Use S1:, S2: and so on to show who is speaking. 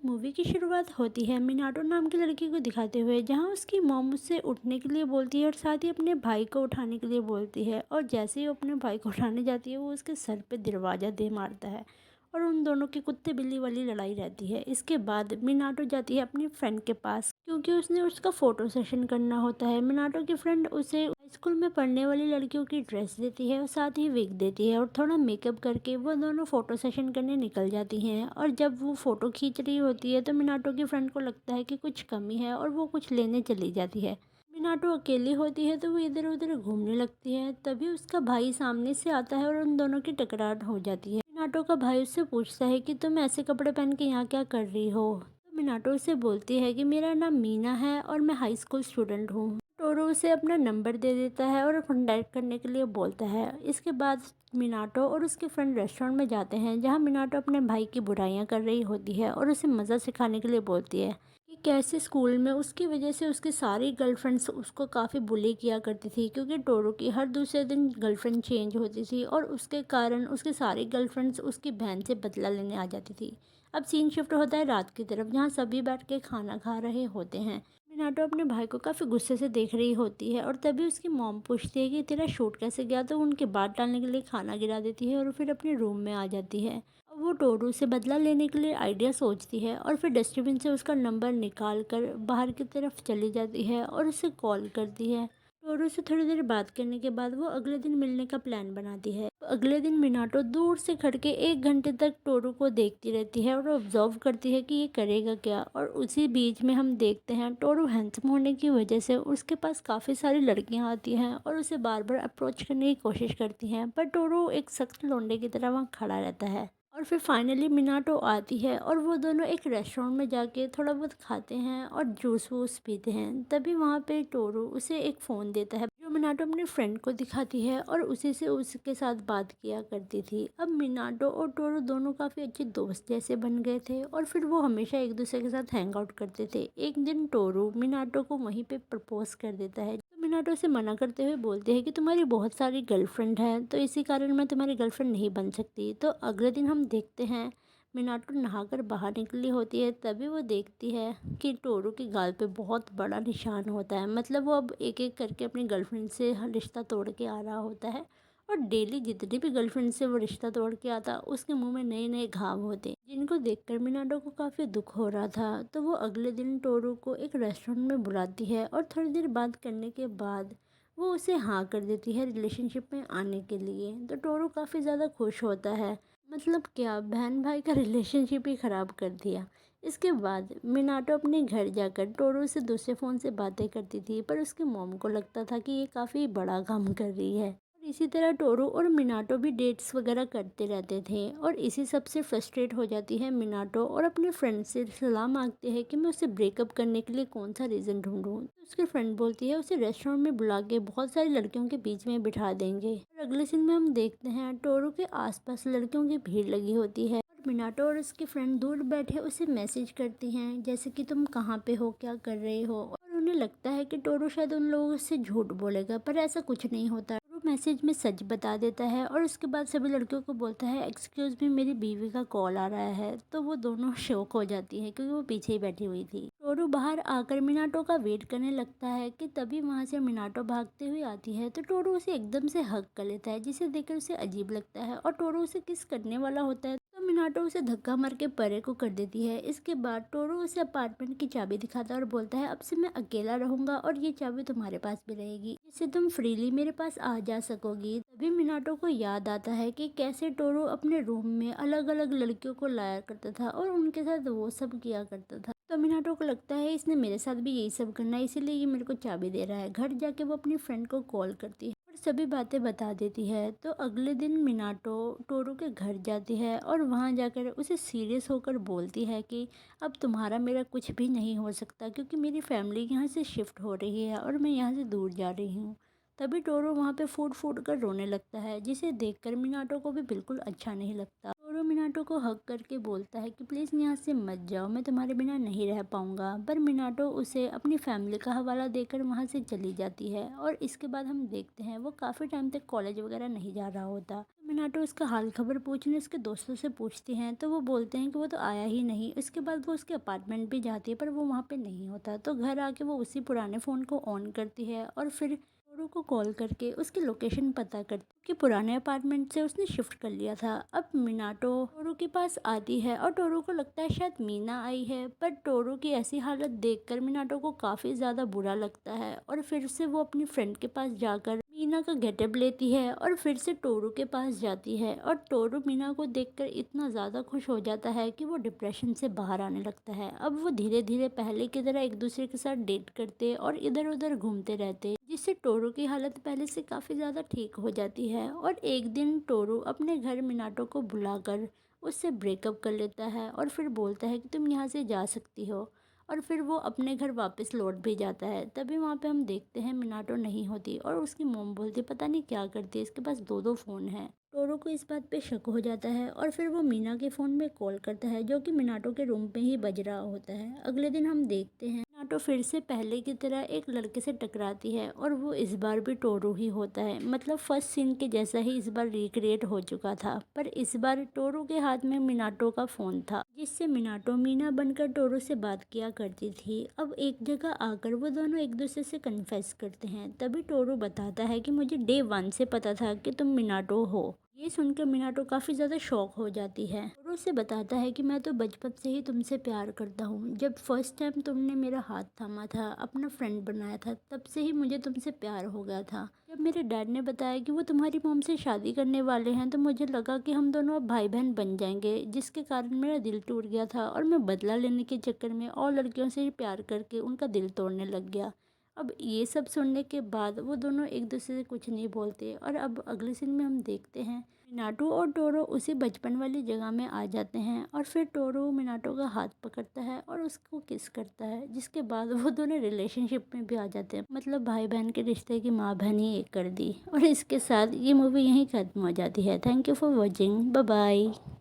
S1: Movie की शुरुआत होती है मिनाटो नाम की लड़की को दिखाते हुए, जहां उसकी मॉम उससे उठने के लिए बोलती है और साथ ही अपने भाई को उठाने के लिए बोलती है। और जैसे ही वो अपने भाई को उठाने जाती है, वो उसके सर पे दरवाज़ा दे मारता है और उन दोनों की कुत्ते बिल्ली वाली लड़ाई रहती है। इसके बाद मिनाटो जाती है अपनी फ्रेंड के पास, क्योंकि उसने उसका फ़ोटो सेशन करना होता है। मिनाटो की फ्रेंड उसे स्कूल में पढ़ने वाली लड़कियों की ड्रेस देती है और साथ ही विग देती है और थोड़ा मेकअप करके वो दोनों फ़ोटो सेशन करने निकल जाती हैं। और जब वो फ़ोटो खींच रही होती है तो मिनाटो की फ्रेंड को लगता है कि कुछ कमी है और वो कुछ लेने चली जाती है। मिनाटो अकेली होती है तो वो इधर उधर घूमने लगती है। तभी उसका भाई सामने से आता है और उन दोनों की टकरार हो जाती है। मिनाटो का भाई उससे पूछता है कि तुम ऐसे कपड़े पहन के यहाँ क्या कर रही हो। तो मिनाटो उसे बोलती है कि मेरा नाम मीना है और मैं हाई स्कूल स्टूडेंट हूँ। टोरू उसे अपना नंबर दे देता है और कॉन्टैक्ट करने के लिए बोलता है। इसके बाद मिनाटो और उसके फ्रेंड रेस्टोरेंट में जाते हैं, जहां मिनाटो अपने भाई की बुराइयां कर रही होती है और उसे मज़ा सिखाने के लिए बोलती है कि कैसे स्कूल में उसकी वजह से उसकी सारी गर्लफ्रेंड्स उसको काफ़ी बुली किया करती थी, क्योंकि टोरू की हर दूसरे दिन गर्लफ्रेंड चेंज होती थी और उसके कारण उसकी सारी गर्लफ्रेंड्स उसकी बहन से बदला लेने आ जाती थी। अब सीन शिफ्ट होता है रात की तरफ, जहाँ सभी बैठ के खाना खा रहे होते हैं। मिनाटो अपने भाई को काफ़ी गुस्से से देख रही होती है और तभी उसकी मॉम पूछती है कि तेरा शूट कैसे गया, तो उनके बात डालने के लिए खाना गिरा देती है और फिर अपने रूम में आ जाती है। अब वो टोरू से बदला लेने के लिए आइडिया सोचती है और फिर डस्टबिन से उसका नंबर निकाल कर बाहर की तरफ चली जाती है और उसे कॉल करती है। टोरू से थोड़ी देर बात करने के बाद वो अगले दिन मिलने का प्लान बनाती है। तो अगले दिन मिनाटो दूर से खड़ के 1 घंटे तक टोरू को देखती रहती है और ऑब्जर्व करती है कि ये करेगा क्या। और उसी बीच में हम देखते हैं टोरू हैंडसम होने की वजह से उसके पास काफ़ी सारी लड़कियां आती हैं और उसे बार बार अप्रोच करने की कोशिश करती हैं, पर टोरू एक सख्त लौंडे की तरह वहाँ खड़ा रहता है। और फिर फाइनली मिनाटो आती है और वो दोनों एक रेस्टोरेंट में जाके थोड़ा बहुत खाते हैं और जूस वूस पीते हैं। तभी वहाँ पे टोरू उसे एक फ़ोन देता है, जो मिनाटो अपने फ्रेंड को दिखाती है और उसी से उसके साथ बात किया करती थी। अब मिनाटो और टोरू दोनों काफ़ी अच्छे दोस्त जैसे बन गए थे और फिर वो हमेशा एक दूसरे के साथ हैंग आउट करते थे। एक दिन टोरू मिनाटो को वहीं पे प्रपोज कर देता है। तो मिनाटो से मना करते हुए बोलते हैं कि तुम्हारी बहुत सारी गर्लफ्रेंड हैं, तो इसी कारण मैं तुम्हारी गर्लफ्रेंड नहीं बन सकती। तो अगले दिन हम देखते हैं मिनाटो नहाकर बाहर निकली होती है। तभी वो देखती है कि टोरू के गाल पे बहुत बड़ा निशान होता है। मतलब वो अब एक एक करके अपनी गर्लफ्रेंड से रिश्ता तोड़ के आ रहा होता है और डेली जितनी भी गर्लफ्रेंड से वो रिश्ता तोड़ के आता, उसके मुंह में नए नए घाव होते, जिनको देखकर मिनाटो को काफ़ी दुख हो रहा था। तो वो अगले दिन टोरू को एक रेस्टोरेंट में बुलाती है और थोड़ी देर बात करने के बाद वो उसे हाँ कर देती है रिलेशनशिप में आने के लिए। तो टोरू काफ़ी ज़्यादा खुश होता है। मतलब क्या, बहन भाई का रिलेशनशिप ही ख़राब कर दिया। इसके बाद मिनाटो अपने घर जाकर टोरू से दूसरे फ़ोन से बातें करती थी, पर उसकी मॉम को लगता था कि ये काफ़ी बड़ा काम कर रही है। और इसी तरह टोरू और मिनाटो भी डेट्स वगैरह करते रहते थे और इसी सब से फ्रस्ट्रेट हो जाती है मिनाटो और अपने फ्रेंड से सलाह मांगते हैं कि मैं उसे ब्रेकअप करने के लिए कौन सा रीज़न ढूंढूं। तो उसकी फ्रेंड बोलती है उसे रेस्टोरेंट में बुला के बहुत सारी लड़कियों के बीच में बिठा देंगे। और अगले सीन में हम देखते हैं टोरू के आसपास लड़कियों की भीड़ लगी होती है और मिनाटो और उसकी फ्रेंड दूर बैठे उसे मैसेज करती हैं, जैसे कि तुम कहाँ पे हो, क्या कर रहे हो। और उन्हें लगता है कि टोरू शायद उन लोगों से झूठ बोलेगा, पर ऐसा कुछ नहीं होता। टोरू मैसेज में सच बता देता है और उसके बाद सभी लड़कियों को बोलता है एक्सक्यूज मी, मेरी बीवी का कॉल आ रहा है। तो वो दोनों शॉक हो जाती हैं, क्योंकि वो पीछे ही बैठी हुई थी। टोरू बाहर आकर मिनाटो का वेट करने लगता है कि तभी वहां से मिनाटो भागते हुए आती है। तो टोरू उसे एकदम से हग कर लेता है, जिसे देखकर उसे अजीब लगता है और टोरू उसे किस करने वाला होता है। तो मिनाटो उसे धक्का मार के परे को कर देती है। इसके बाद टोरू उसे अपार्टमेंट की चाबी दिखाता है और बोलता है अब से मैं अकेला रहूंगा और ये चाबी तुम्हारे पास भी रहेगी, जिससे तुम फ्रीली मेरे पास आ जा सकोगी। तभी मिनाटो को याद आता है कि कैसे टोरू अपने रूम में अलग अलग लड़कियों को लाया करता था और उनके साथ वो सब किया करता था। तो मिनाटो को लगता है इसने मेरे साथ भी यही सब करना है, इसीलिए ये मेरे को चाबी दे रहा है। घर जाके वो अपनी फ्रेंड को कॉल करती है और सभी बातें बता देती है। तो अगले दिन मिनाटो टोरू के घर जाती है और वहाँ जाकर उसे सीरियस होकर बोलती है कि अब तुम्हारा मेरा कुछ भी नहीं हो सकता, क्योंकि मेरी फैमिली यहाँ से शिफ्ट हो रही है और मैं यहाँ से दूर जा रही हूँ। तभी टोरू वहाँ पे फूट फूट कर रोने लगता है, जिसे देखकर मिनाटो को भी बिल्कुल अच्छा नहीं लगता। टोरू मिनाटो को हग करके बोलता है कि प्लीज़ यहाँ से मत जाओ, मैं तुम्हारे बिना नहीं रह पाऊँगा। पर मिनाटो उसे अपनी फैमिली का हवाला देकर वहाँ से चली जाती है और इसके बाद हम देखते हैं वो काफ़ी टाइम तक कॉलेज वगैरह नहीं जा रहा होता। तो मिनाटो उसका हाल खबर पूछने उसके दोस्तों से पूछती हैं तो वो बोलते हैं कि वो तो आया ही नहीं। इसके बाद वो उसके अपार्टमेंट भी जाती है पर वो वहाँ पे नहीं होता। तो घर आके वो उसी पुराने फ़ोन को ऑन करती है और फिर टोरू को कॉल करके उसकी लोकेशन पता करती कि पुराने अपार्टमेंट से उसने शिफ्ट कर लिया था। अब मिनाटो टोरू के पास आती है और टोरू को लगता है शायद मीना आई है, पर टोरू की ऐसी हालत देखकर मिनाटो को काफ़ी ज़्यादा बुरा लगता है और फिर से वो अपनी फ्रेंड के पास जाकर मीना का गेटअप लेती है और फिर से टोरू के पास जाती है और टोरू मीना को देखकर इतना ज़्यादा खुश हो जाता है कि वो डिप्रेशन से बाहर आने लगता है। अब वो धीरे धीरे पहले की तरह एक दूसरे के साथ डेट करते और इधर उधर घूमते रहते, जिससे टोरू की हालत पहले से काफ़ी ज़्यादा ठीक हो जाती है। और एक दिन टोरू अपने घर मिनाटो को बुलाकर उससे ब्रेकअप कर लेता है और फिर बोलता है कि तुम यहाँ से जा सकती हो, और फिर वो अपने घर वापस लौट भी जाता है। तभी वहाँ पे हम देखते हैं मिनाटो नहीं होती और उसकी मोम बोलती पता नहीं क्या करती है, इसके पास दो दो फ़ोन हैं। टोरू को इस बात पे शक हो जाता है और फिर वो मीना के फ़ोन में कॉल करता है जो कि मिनाटो के रूम पे ही बज रहा होता है। अगले दिन हम देखते हैं मिनाटो फिर से पहले की तरह एक लड़के से टकराती है और वो इस बार भी टोरू ही होता है। मतलब फर्स्ट सीन के जैसा ही इस बार रिक्रिएट हो चुका था, पर इस बार टोरू के हाथ में मिनाटो का फ़ोन था जिससे मिनाटो मीना बनकर टोरू से बात किया करती थी। अब एक जगह आकर वो दोनों एक दूसरे से कन्फेस करते हैं। तभी टोरू बताता है कि मुझे डे 1 से पता था कि तुम मिनाटो हो। ये सुनकर मिनाटो काफ़ी ज़्यादा शॉक हो जाती है। टोरू से बताता है कि मैं तो बचपन से ही तुमसे प्यार करता हूँ। जब फर्स्ट टाइम तुमने मेरा हाथ थामा था, अपना फ्रेंड बनाया था, तब से ही मुझे तुमसे प्यार हो गया था। जब मेरे डैड ने बताया कि वो तुम्हारी मॉम से शादी करने वाले हैं तो मुझे लगा कि हम दोनों अब भाई बहन बन जाएंगे, जिसके कारण मेरा दिल टूट गया था और मैं बदला लेने के चक्कर में और लड़कियों से प्यार करके उनका दिल तोड़ने लग गया। अब ये सब सुनने के बाद वो दोनों एक दूसरे से कुछ नहीं बोलते और अब अगले सीन में हम देखते हैं मिनाटो और टोरो उसी बचपन वाली जगह में आ जाते हैं और फिर टोरो मिनाटो का हाथ पकड़ता है और उसको किस करता है, जिसके बाद वो दोनों रिलेशनशिप में भी आ जाते हैं। मतलब भाई बहन के रिश्ते की माँ बहन ही एक कर दी। और इसके साथ ये मूवी यहीं ख़त्म हो जाती है। Thank you for watching, bye bye.